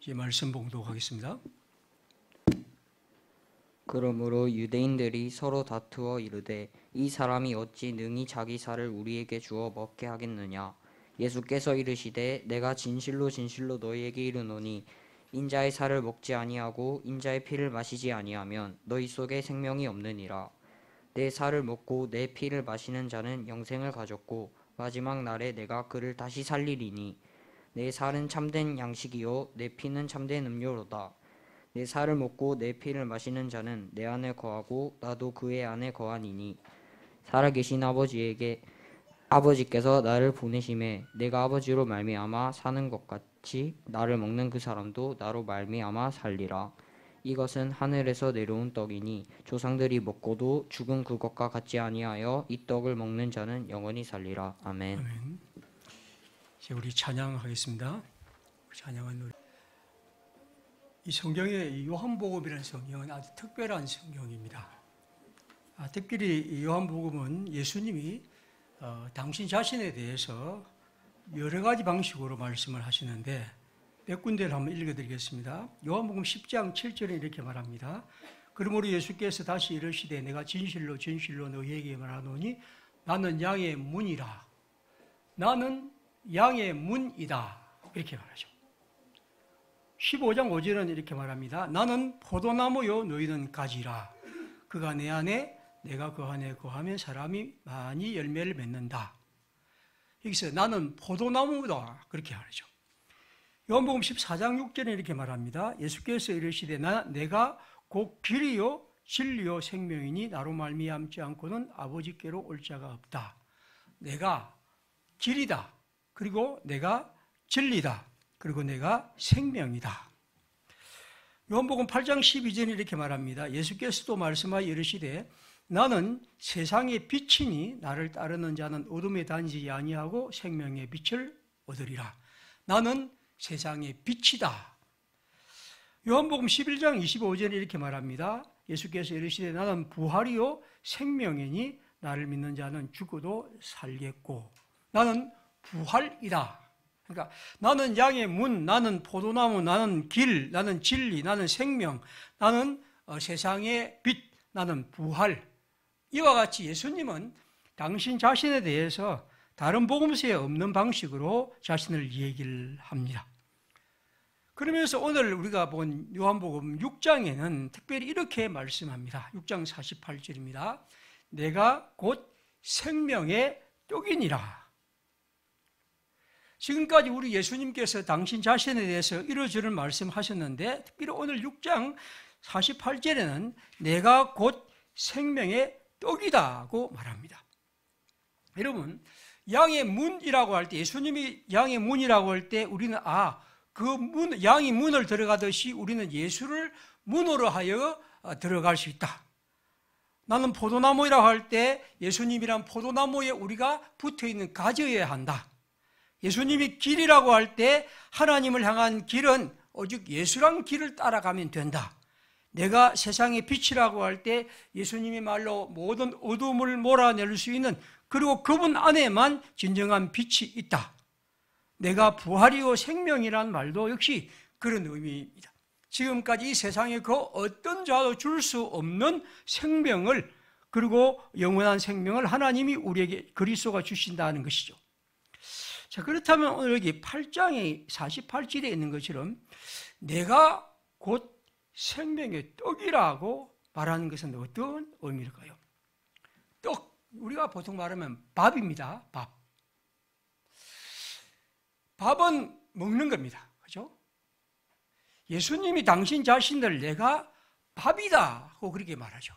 이제 말씀 봉독하겠습니다. 그러므로 유대인들이 서로 다투어 이르되 이 사람이 어찌 능히 자기 살을 우리에게 주어 먹게 하겠느냐. 예수께서 이르시되 내가 진실로 진실로 너희에게 이르노니 인자의 살을 먹지 아니하고 인자의 피를 마시지 아니하면 너희 속에 생명이 없느니라. 내 살을 먹고 내 피를 마시는 자는 영생을 가졌고 마지막 날에 내가 그를 다시 살리리니 내 살은 참된 양식이요 내 피는 참된 음료로다. 내 살을 먹고 내 피를 마시는 자는 내 안에 거하고 나도 그의 안에 거하니니 살아계신 아버지께서 나를 보내심에 내가 아버지로 말미암아 사는 것 같이 나를 먹는 그 사람도 나로 말미암아 살리라. 이것은 하늘에서 내려온 떡이니 조상들이 먹고도 죽은 그것과 같지 아니하여 이 떡을 먹는 자는 영원히 살리라. 아멘. 아멘. 이제 우리 찬양하겠습니다. 찬양한 노래. 이 성경의 요한복음이라는 성경은 아주 특별한 성경입니다. 특별히 이 요한복음은 예수님이 당신 자신에 대해서 여러 가지 방식으로 말씀을 하시는데 몇 군데를 한번 읽어드리겠습니다. 요한복음 10장 7절에 이렇게 말합니다. 그러므로 예수께서 다시 이르시되 내가 진실로 진실로 너희에게 말하노니 나는 양의 문이라. 나는 양의 문이다. 이렇게 말하죠. 15장 5절은 이렇게 말합니다. 나는 포도나무요 너희는 가지라. 그가 내 안에 내가 그 안에 거하면 사람이 많이 열매를 맺는다. 여기서 나는 포도나무다. 그렇게 말하죠. 요한복음 14장 6절에 이렇게 말합니다. 예수께서 이르시되 내가 곧 길이요 진리요 생명이니 나로 말미암지 않고는 아버지께로 올 자가 없다. 내가 길이다. 그리고 내가 진리다. 그리고 내가 생명이다. 요한복음 8장 12절에 이렇게 말합니다. 예수께서도 말씀하여 이르시되 나는 세상의 빛이니 나를 따르는 자는 어둠에 다니지 아니하고 생명의 빛을 얻으리라. 나는 세상의 빛이다. 요한복음 11장 25절에 이렇게 말합니다. 예수께서 이르시되 나는 부활이요 생명이니 나를 믿는 자는 죽어도 살겠고 나는 부활이다. 그러니까 나는 양의 문, 나는 포도나무, 나는 길, 나는 진리, 나는 생명, 나는 세상의 빛, 나는 부활. 이와 같이 예수님은 당신 자신에 대해서 다른 복음서에 없는 방식으로 자신을 얘기를 합니다. 그러면서 오늘 우리가 본 요한복음 6장에는 특별히 이렇게 말씀합니다. 6장 48절입니다. 내가 곧 생명의 떡이니라. 지금까지 우리 예수님께서 당신 자신에 대해서 이러저런 말씀하셨는데 특별히 오늘 6장 48절에는 내가 곧 생명의 떡이다고 말합니다. 여러분, 양의 문이라고 할 때 예수님이 양의 문이라고 할 때 우리는 양이 문을 들어가듯이 우리는 예수를 문으로 하여 들어갈 수 있다. 나는 포도나무라고 할 때 예수님이란 포도나무에 우리가 붙어있는 가지여야 한다. 예수님이 길이라고 할 때 하나님을 향한 길은 오직 예수란 길을 따라가면 된다. 내가 세상의 빛이라고 할 때 예수님의 말로 모든 어둠을 몰아낼 수 있는 그리고 그분 안에만 진정한 빛이 있다. 내가 부활이요 생명이란 말도 역시 그런 의미입니다. 지금까지 이 세상에 그 어떤 자도 줄 수 없는 생명을 그리고 영원한 생명을 하나님이 우리에게 그리스도가 주신다는 것이죠. 자, 그렇다면 오늘 여기 8장의 48절에 있는 것처럼 내가 곧 생명의 떡이라고 말하는 것은 어떤 의미일까요? 떡, 우리가 보통 말하면 밥입니다. 밥. 밥은 먹는 겁니다. 그죠? 예수님이 당신 자신을 내가 밥이다 하고 그렇게 말하죠.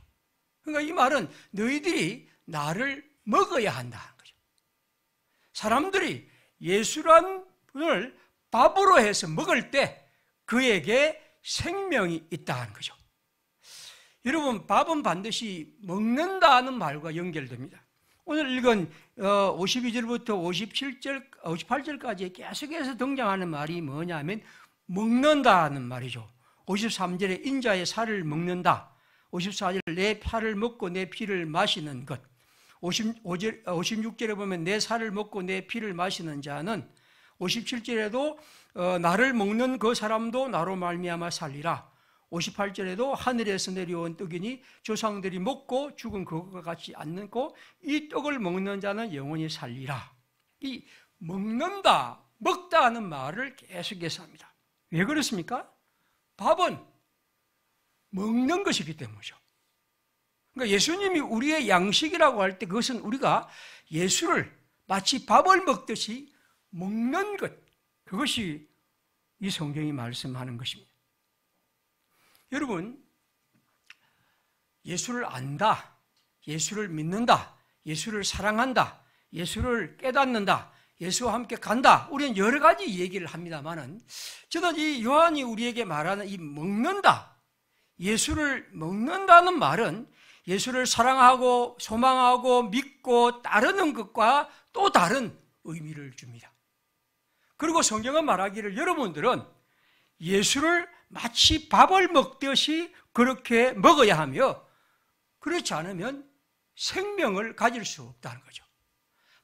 그러니까 이 말은 너희들이 나를 먹어야 한다는 거죠. 사람들이 예수란 분을 밥으로 해서 먹을 때 그에게 생명이 있다는 거죠. 여러분, 밥은 반드시 먹는다는 말과 연결됩니다. 오늘 읽은 52절부터 58절까지 계속해서 등장하는 말이 뭐냐면 먹는다는 말이죠. 53절에 인자의 살을 먹는다. 54절 내 살을 먹고 내 피를 마시는 것. 56절에 보면 내 살을 먹고 내 피를 마시는 자는 57절에도 나를 먹는 그 사람도 나로 말미암아 살리라. 58절에도 하늘에서 내려온 떡이니 조상들이 먹고 죽은 그것과 같지 않고 이 떡을 먹는 자는 영원히 살리라. 이 먹는다, 먹다 하는 말을 계속해서 합니다. 왜 그렇습니까? 밥은 먹는 것이기 때문이죠. 그러니까 예수님이 우리의 양식이라고 할 때 그것은 우리가 예수를 마치 밥을 먹듯이 먹는 것, 그것이 이 성경이 말씀하는 것입니다. 여러분, 예수를 안다, 예수를 믿는다, 예수를 사랑한다, 예수를 깨닫는다, 예수와 함께 간다, 우리는 여러 가지 얘기를 합니다만은 저는 이 요한이 우리에게 말하는 이 먹는다, 예수를 먹는다는 말은 예수를 사랑하고 소망하고 믿고 따르는 것과 또 다른 의미를 줍니다. 그리고 성경은 말하기를 여러분들은 예수를 마치 밥을 먹듯이 그렇게 먹어야 하며 그렇지 않으면 생명을 가질 수 없다는 거죠.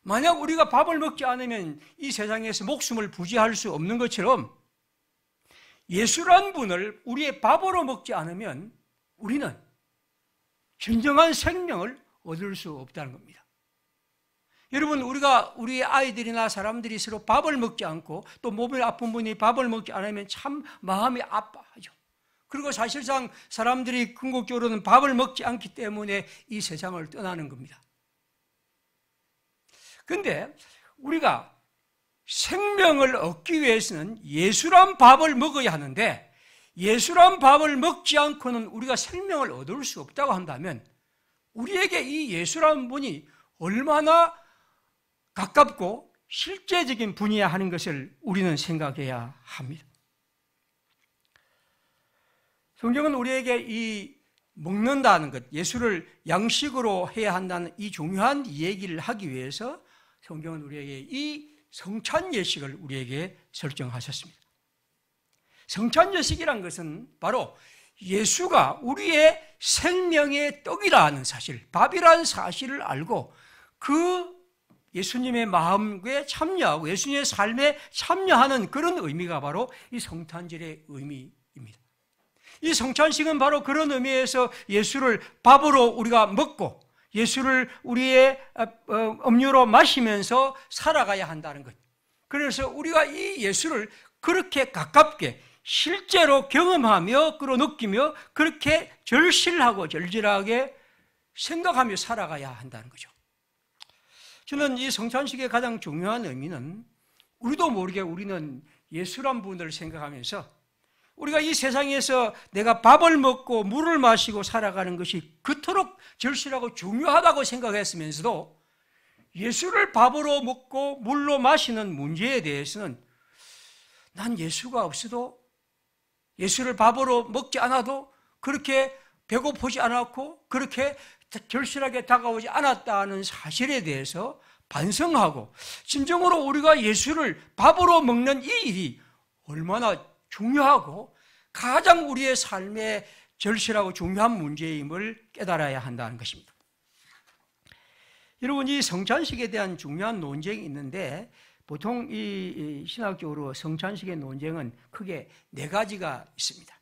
만약 우리가 밥을 먹지 않으면 이 세상에서 목숨을 부지할 수 없는 것처럼 예수란 분을 우리의 밥으로 먹지 않으면 우리는 진정한 생명을 얻을 수 없다는 겁니다. 여러분, 우리 아이들이나 사람들이 서로 밥을 먹지 않고 또 몸이 아픈 분이 밥을 먹지 않으면 참 마음이 아파하죠. 그리고 사실상 사람들이 궁극적으로는 밥을 먹지 않기 때문에 이 세상을 떠나는 겁니다. 그런데 우리가 생명을 얻기 위해서는 예수란 밥을 먹어야 하는데 예수란 밥을 먹지 않고는 우리가 생명을 얻을 수 없다고 한다면 우리에게 이 예수란 분이 얼마나 가깝고 실제적인 분이야 하는 것을 우리는 생각해야 합니다. 성경은 우리에게 이 먹는다는 것, 예수를 양식으로 해야 한다는 이 중요한 얘기를 하기 위해서 성경은 우리에게 이 성찬 예식을 우리에게 설정하셨습니다. 성찬 예식이란 것은 바로 예수가 우리의 생명의 떡이라는 사실, 밥이라는 사실을 알고 그 예수님의 마음에 참여하고 예수님의 삶에 참여하는 그런 의미가 바로 이 성탄절의 의미입니다. 이 성찬식은 바로 그런 의미에서 예수를 밥으로 우리가 먹고 예수를 우리의 음료로 마시면서 살아가야 한다는 것. 그래서 우리가 이 예수를 그렇게 가깝게 실제로 경험하며 끌어느끼며 그렇게 절실하고 절실하게 생각하며 살아가야 한다는 거죠. 저는 이 성찬식의 가장 중요한 의미는 우리도 모르게 우리는 예수란 분을 생각하면서 우리가 이 세상에서 내가 밥을 먹고 물을 마시고 살아가는 것이 그토록 절실하고 중요하다고 생각했으면서도 예수를 밥으로 먹고 물로 마시는 문제에 대해서는 난 예수가 없어도 예수를 밥으로 먹지 않아도 그렇게 배고프지 않았고 그렇게 절실하게 다가오지 않았다는 사실에 대해서 반성하고 진정으로 우리가 예수를 밥으로 먹는 이 일이 얼마나 중요하고 가장 우리의 삶에 절실하고 중요한 문제임을 깨달아야 한다는 것입니다. 여러분, 이 성찬식에 대한 중요한 논쟁이 있는데 보통 이 신학적으로 성찬식의 논쟁은 크게 4가지가 있습니다.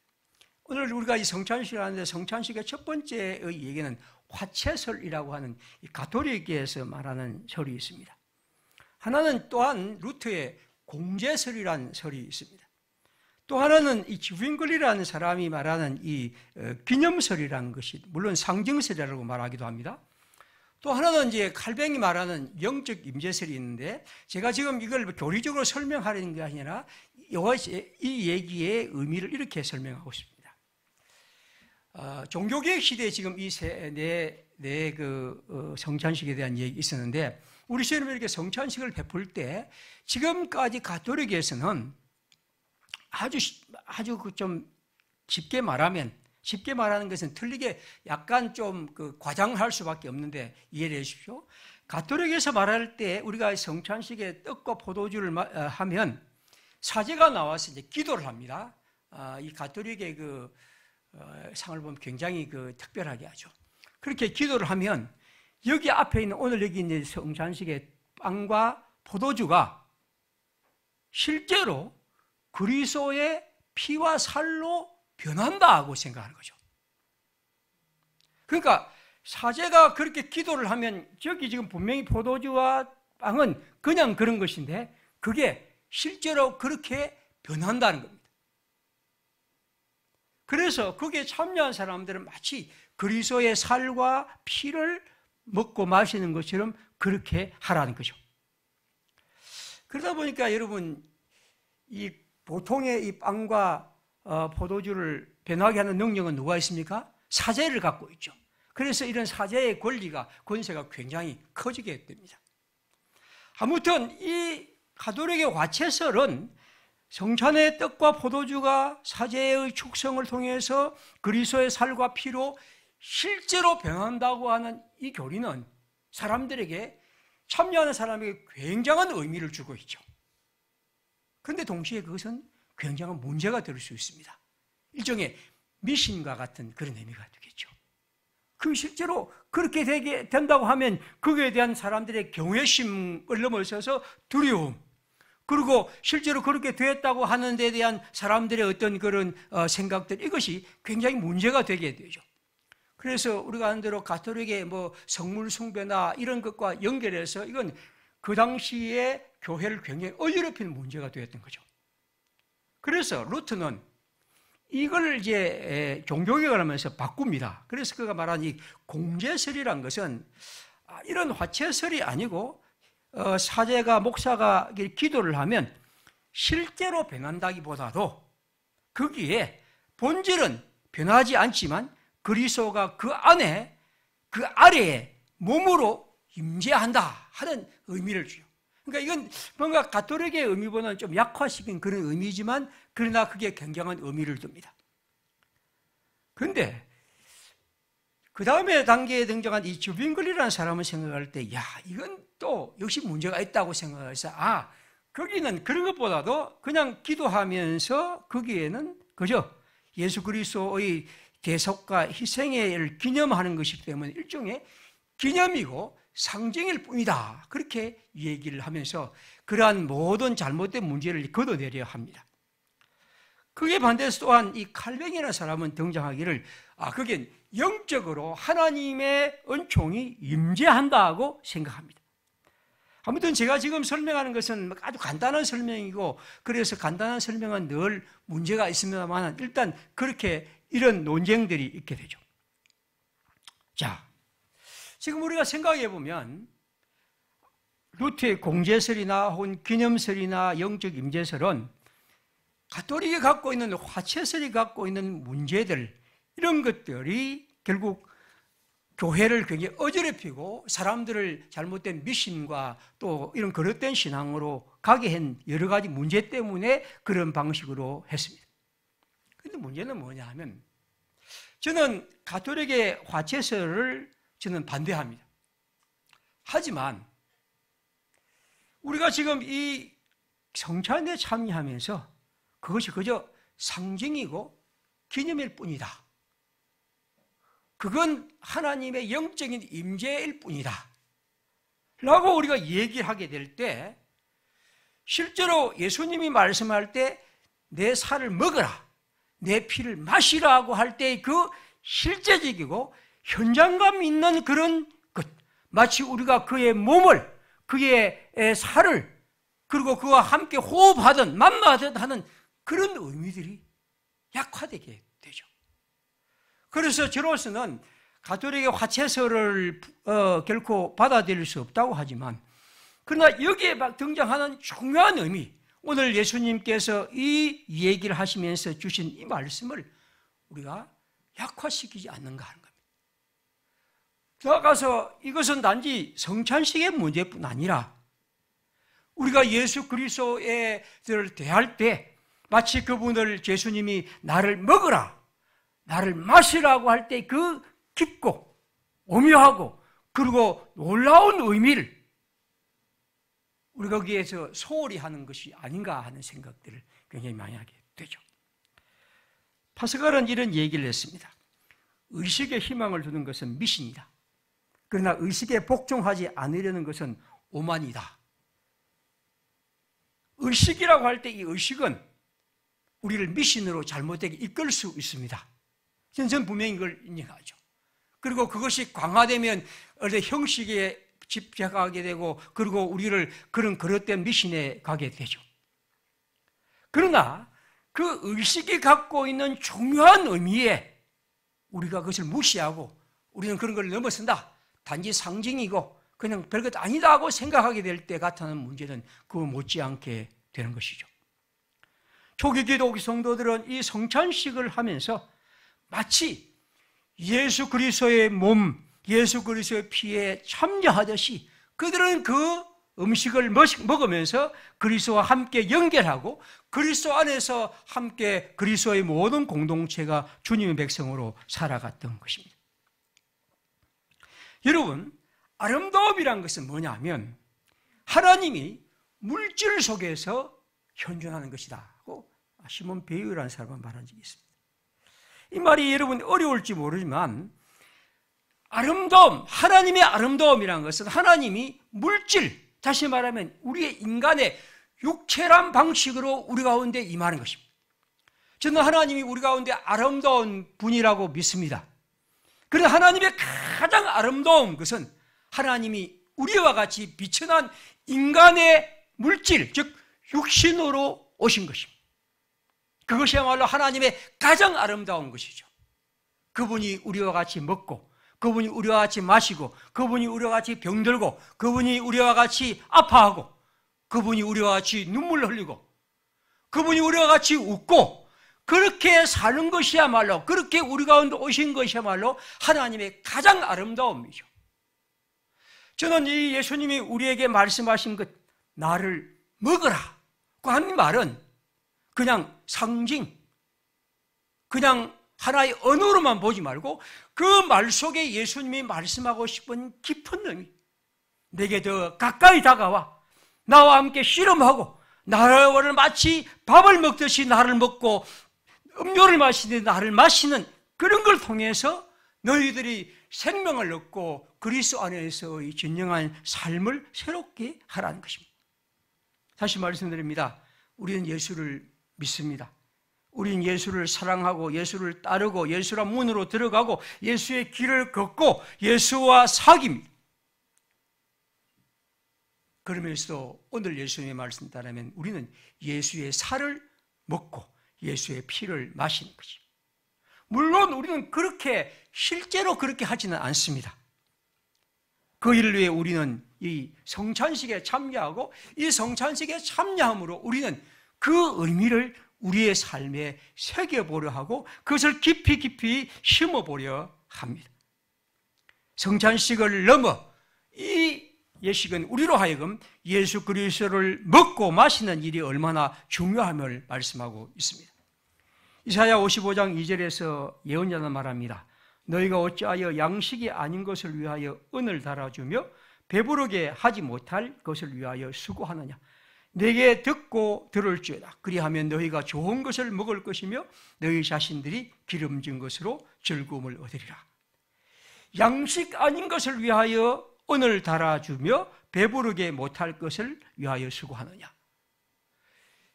오늘 우리가 이 성찬식을 하는데 성찬식의 첫 번째의 얘기는 화채설이라고 하는 이 가톨릭에서 말하는 설이 있습니다. 하나는 또한 루터의 공제설이라는 설이 있습니다. 또 하나는 이 지브링글리라는 사람이 말하는 이 기념설이라는 것이 물론 상징설이라고 말하기도 합니다. 또 하나는 이제 칼뱅이 말하는 영적 임재설이 있는데 제가 지금 이걸 교리적으로 설명하려는 게 아니라 이 얘기의 의미를 이렇게 설명하고 싶습니다. 종교개혁 시대에 지금 이 성찬식에 대한 얘기 있었는데 우리 시대는 이렇게 성찬식을 베풀 때 지금까지 가톨릭에서는 아주 좀 쉽게 말하는 것은 틀리게 약간 좀 과장할 수밖에 없는데 이해를 해 주십시오. 가톨릭에서 말할 때 우리가 성찬식에 떡과 포도주를 하면 사제가 나와서 이제 기도를 합니다. 이 가톨릭의 상을 보면 굉장히 특별하게 하죠. 그렇게 기도를 하면 여기 앞에 있는 오늘 여기 있는 성찬식의 빵과 포도주가 실제로 그리스도의 피와 살로 변한다고 생각하는 거죠. 그러니까 사제가 그렇게 기도를 하면 저기 지금 분명히 포도주와 빵은 그냥 그런 것인데 그게 실제로 그렇게 변한다는 겁니다. 그래서 거기에 참여한 사람들은 마치 그리스도의 살과 피를 먹고 마시는 것처럼 그렇게 하라는 거죠. 그러다 보니까 여러분, 이 보통의 이 빵과 포도주를 변하게 하는 능력은 누가 있습니까? 사제를 갖고 있죠. 그래서 이런 사제의 권세가 굉장히 커지게 됩니다. 아무튼 이 가톨릭의 화채설은 성찬의 떡과 포도주가 사제의 축성을 통해서 그리스도의 살과 피로 실제로 변한다고 하는 이 교리는 사람들에게, 참여하는 사람에게 굉장한 의미를 주고 있죠. 그런데 동시에 그것은 굉장한 문제가 될 수 있습니다. 일종의 미신과 같은 그런 의미가 되겠죠. 그 실제로 그렇게 되게 된다고 하면 거기에 대한 사람들의 경외심을 넘어서서 두려움, 그리고 실제로 그렇게 되었다고 하는 데 대한 사람들의 어떤 그런 생각들, 이것이 굉장히 문제가 되게 되죠. 그래서 우리가 아는 대로 가톨릭의 뭐 성물 숭배나 이런 것과 연결해서 이건 그 당시에 교회를 굉장히 어지럽히는 문제가 되었던 거죠. 그래서 루트는 이걸 이제 종교개혁을 하면서 바꿉니다. 그래서 그가 말한 이 공제설이란 것은 이런 화채설이 아니고 사제가, 목사가 기도를 하면 실제로 변한다기보다도 거기에 본질은 변하지 않지만 그리스도가 그 안에, 그 아래에 몸으로 임재한다 하는 의미를 주죠. 그러니까 이건 뭔가 가톨릭의 의미보다는 좀 약화시킨 그런 의미지만 그러나 그게 굉장한 의미를 둡니다. 그런데 그 다음에 단계에 등장한 이 주빙글이라는 사람을 생각할 때, 이건 또 역시 문제가 있다고 생각해서, 거기는 그런 것보다도 그냥 기도하면서 거기에는 그죠? 예수 그리스도의 대속과 희생을 기념하는 것이기 때문에 일종의 기념이고 상징일 뿐이다. 그렇게 얘기를 하면서 그러한 모든 잘못된 문제를 걷어내려 합니다. 그에 반대해서 또한 이 칼뱅이라는 사람은 등장하기를, 그게 영적으로 하나님의 은총이 임재한다고 생각합니다. 아무튼 제가 지금 설명하는 것은 아주 간단한 설명이고, 그래서 간단한 설명은 늘 문제가 있습니다만 일단 그렇게 이런 논쟁들이 있게 되죠. 자, 지금 우리가 생각해 보면 루트의 공제설이나 혹은 기념설이나 영적 임재설은 가톨릭이 갖고 있는, 화채설이 갖고 있는 문제들, 이런 것들이 결국 교회를 굉장히 어지럽히고 사람들을 잘못된 미신과 또 이런 거릇된 신앙으로 가게 한 여러 가지 문제 때문에 그런 방식으로 했습니다. 그런데 문제는 뭐냐 하면, 저는 가톨릭의 화채설을 저는 반대합니다. 하지만 우리가 지금 이 성찬에 참여하면서 그것이 그저 상징이고 기념일 뿐이다. 그건 하나님의 영적인 임재일 뿐이다. 라고 우리가 얘기를 하게 될 때, 실제로 예수님이 말씀할 때 내 살을 먹어라, 내 피를 마시라고 할 때 그 실제적이고 현장감 있는 그런 것, 마치 우리가 그의 몸을, 그의 살을, 그리고 그와 함께 호흡하든 만나든 하는 그런 의미들이 약화되게 되죠. 그래서 저로서는 가톨릭의 화채설을 결코 받아들일 수 없다고 하지만, 그러나 여기에 막 등장하는 중요한 의미, 오늘 예수님께서 이 얘기를 하시면서 주신 이 말씀을 우리가 약화시키지 않는가 하는 겁니다. 나아가서 이것은 단지 성찬식의 문제뿐 아니라 우리가 예수 그리스도를 대할 때 마치 그분을, 예수님이 나를 먹으라, 나를 마시라고 할 때 그 깊고 오묘하고 그리고 놀라운 의미를 우리가 거기에서 소홀히 하는 것이 아닌가 하는 생각들을 굉장히 많이 하게 되죠. 파스칼은 이런 얘기를 했습니다. 의식에 희망을 두는 것은 미신이다. 그러나 의식에 복종하지 않으려는 것은 오만이다. 의식이라고 할 때 이 의식은 우리를 미신으로 잘못되게 이끌 수 있습니다. 저는 분명히 이걸 인정하죠. 그리고 그것이 강화되면 어떤 형식에 집착하게 되고, 그리고 우리를 그런 그릇된 미신에 가게 되죠. 그러나 그 의식이 갖고 있는 중요한 의미에 우리가 그것을 무시하고 우리는 그런 걸 넘어선다, 단지 상징이고 그냥 별것 아니다 하고 생각하게 될 때 같은 문제는 그거 못지않게 되는 것이죠. 초기 기독교 성도들은 이 성찬식을 하면서 마치 예수 그리스도의 몸, 예수 그리스도의 피에 참여하듯이 그들은 그 음식을 먹으면서 그리스도와 함께 연결하고 그리스도 안에서 함께 그리스도의 모든 공동체가 주님의 백성으로 살아갔던 것입니다. 여러분, 아름다움이란 것은 뭐냐면 하나님이 물질 속에서 현존하는 것이다 하고 시몬 베이유라는 사람은 말한 적이 있습니다. 이 말이 여러분 어려울지 모르지만 아름다움, 하나님의 아름다움이라는 것은 하나님이 물질, 다시 말하면 우리의 인간의 육체란 방식으로 우리 가운데 임하는 것입니다. 저는 하나님이 우리 가운데 아름다운 분이라고 믿습니다. 그런데 하나님의 가장 아름다운 것은 하나님이 우리와 같이 비천한 인간의 물질, 즉 육신으로 오신 것입니다. 그것이야말로 하나님의 가장 아름다운 것이죠. 그분이 우리와 같이 먹고, 그분이 우리와 같이 마시고, 그분이 우리와 같이 병들고, 그분이 우리와 같이 아파하고, 그분이 우리와 같이 눈물 흘리고, 그분이 우리와 같이 웃고, 그렇게 사는 것이야말로, 그렇게 우리 가운데 오신 것이야말로 하나님의 가장 아름다움이죠. 저는 이 예수님이 우리에게 말씀하신 것, 나를 먹으라 그 한 말은 그냥 상징, 그냥 하나의 언어로만 보지 말고 그 말 속에 예수님이 말씀하고 싶은 깊은 의미, 내게 더 가까이 다가와 나와 함께 씨름하고 나를 마치 밥을 먹듯이 나를 먹고 음료를 마시듯이 나를 마시는 그런 걸 통해서 너희들이 생명을 얻고 그리스도 안에서의 진정한 삶을 새롭게 하라는 것입니다. 다시 말씀드립니다. 우리는 예수를 믿습니다. 우리는 예수를 사랑하고 예수를 따르고 예수란 문으로 들어가고 예수의 길을 걷고 예수와 사귑니다. 그러면서도 오늘 예수님의 말씀 따르면 우리는 예수의 살을 먹고 예수의 피를 마시는 것입니다. 물론 우리는 그렇게 실제로 그렇게 하지는 않습니다. 그 일을 위해 우리는 이 성찬식에 참여하고 이 성찬식에 참여함으로 우리는 그 의미를 우리의 삶에 새겨보려 하고 그것을 깊이 심어보려 합니다. 성찬식을 넘어 이 예식은 우리로 하여금 예수 그리스도를 먹고 마시는 일이 얼마나 중요함을 말씀하고 있습니다. 이사야 55장 2절에서 예언자는 말합니다. 너희가 어찌하여 양식이 아닌 것을 위하여 은을 달아주며 배부르게 하지 못할 것을 위하여 수고하느냐. 내게 듣고 들을지어다. 그리하면 너희가 좋은 것을 먹을 것이며 너희 자신들이 기름진 것으로 즐거움을 얻으리라. 양식 아닌 것을 위하여 은을 달아주며 배부르게 못할 것을 위하여 수고하느냐.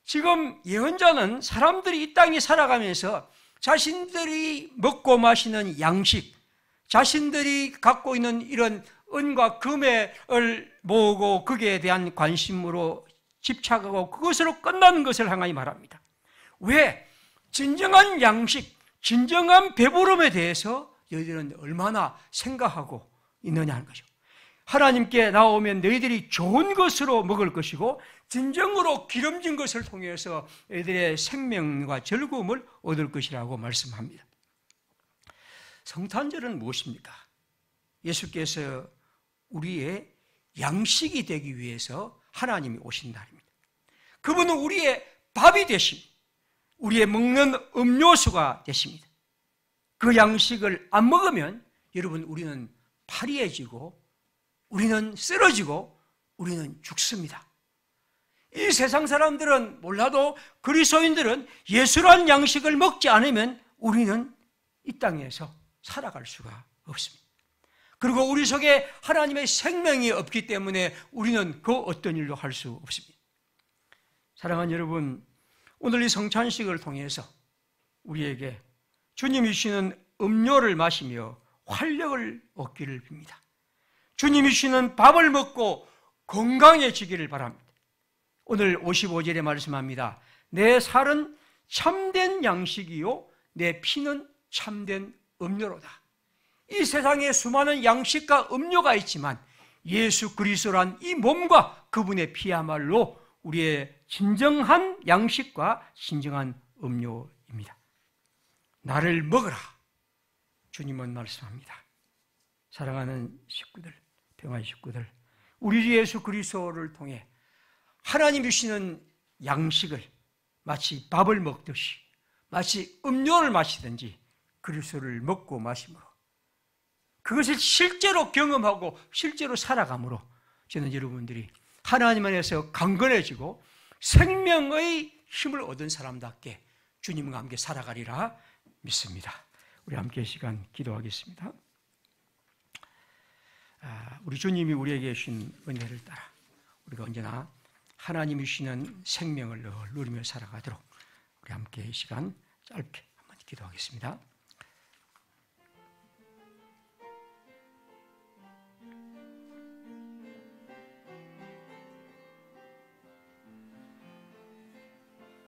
지금 예언자는 사람들이 이 땅에 살아가면서 자신들이 먹고 마시는 양식, 자신들이 갖고 있는 이런 은과 금을 모으고 거기에 대한 관심으로 집착하고 그것으로 끝나는 것을 향하여 말합니다. 왜? 진정한 양식, 진정한 배부름에 대해서 너희들은 얼마나 생각하고 있느냐 하는 거죠. 하나님께 나오면 너희들이 좋은 것으로 먹을 것이고 진정으로 기름진 것을 통해서 너희들의 생명과 즐거움을 얻을 것이라고 말씀합니다. 성탄절은 무엇입니까? 예수께서 우리의 양식이 되기 위해서 하나님이 오신 날입니다. 그분은 우리의 밥이 되십니다. 우리의 먹는 음료수가 되십니다. 그 양식을 안 먹으면 여러분 우리는 파리해지고 우리는 쓰러지고 우리는 죽습니다. 이 세상 사람들은 몰라도 그리스도인들은 예수란 양식을 먹지 않으면 우리는 이 땅에서 살아갈 수가 없습니다. 그리고 우리 속에 하나님의 생명이 없기 때문에 우리는 그 어떤 일도 할 수 없습니다. 사랑하는 여러분, 오늘 이 성찬식을 통해서 우리에게 주님이 주시는 음료를 마시며 활력을 얻기를 빕니다. 주님이 주시는 밥을 먹고 건강해지기를 바랍니다. 오늘 55절에 말씀합니다. 내 살은 참된 양식이요 내 피는 참된 음료로다. 이 세상에 수많은 양식과 음료가 있지만 예수 그리스도란 이 몸과 그분의 피야말로 우리의 진정한 양식과 진정한 음료입니다. 나를 먹으라. 주님은 말씀합니다. 사랑하는 식구들, 평화의 식구들, 우리 주 예수 그리스도를 통해 하나님이 주시는 양식을 마치 밥을 먹듯이, 마치 음료를 마시든지 그리스도를 먹고 마심으로 그것을 실제로 경험하고 실제로 살아감으로 저는 여러분들이 하나님 안에서 강건해지고 생명의 힘을 얻은 사람답게 주님과 함께 살아가리라 믿습니다. 우리 함께 시간 기도하겠습니다. 우리 주님이 우리에게 주신 은혜를 따라 우리가 언제나 하나님이 주시는 생명을 누리며 살아가도록 우리 함께 이 시간 짧게 한번 기도하겠습니다.